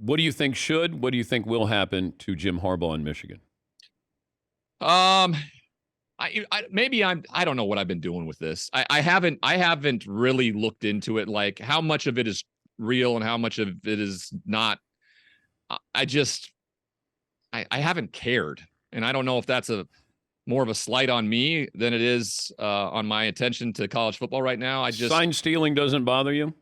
What do you think should? What do you think will happen to Jim Harbaugh in Michigan? Um, I don't know what I've been doing with this. I haven't really looked into it, like how much of it is real and how much of it is not. I just I haven't cared, and I don't know if that's a more of a slight on me than it is on my attention to college football right now. I just Sign stealing doesn't bother you?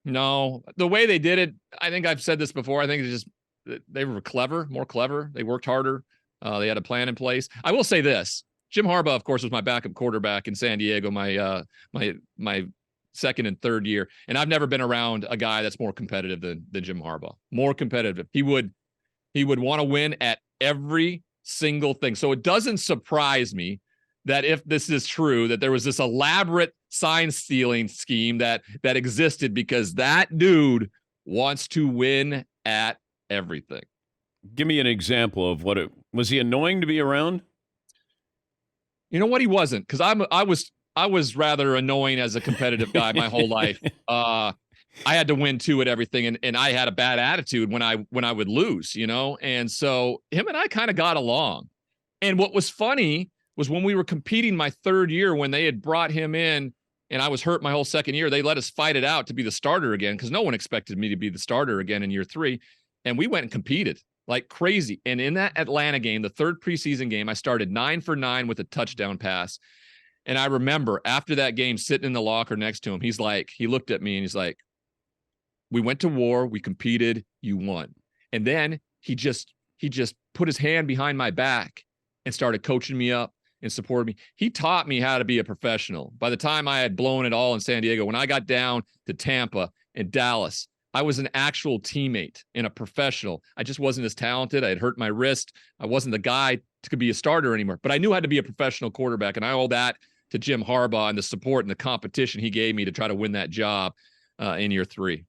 No, the way they did it. I think I've said this before. I think it's just they were clever, more clever. They worked harder. They had a plan in place. I will say this: Jim Harbaugh, of course, was my backup quarterback in San Diego my second and third year, and I've never been around a guy that's more competitive than Jim Harbaugh. More competitive. He would want to win at every single thing. So it doesn't surprise me that if this is true, that there was this elaborate sign stealing scheme that existed because that dude wants to win at everything. Give me an example of what it was. He annoying to be around? You know what? He wasn't, because I was rather annoying as a competitive guy my whole life. I had to win too at everything, and I had a bad attitude when I would lose, and so him and I kind of got along. And what was funny was when we were competing my third year, when they had brought him in and I was hurt my whole second year, they let us fight it out to be the starter again, because no one expected me to be the starter again in year 3. And we went and competed like crazy. And in that Atlanta game, the third preseason game, I started 9 for 9 with a touchdown pass. And I remember after that game, sitting in the locker next to him, he looked at me and he's like, we went to war, we competed, you won. And then he just put his hand behind my back and started coaching me up and supported me. He taught me how to be a professional. By the time I had blown it all in San Diego, when I got down to Tampa and Dallas, I was an actual teammate and a professional. I just wasn't as talented. I had hurt my wrist. I wasn't the guy to be a starter anymore, but I knew how to be a professional quarterback. And I owe that to Jim Harbaugh and the support and the competition he gave me to try to win that job in year 3.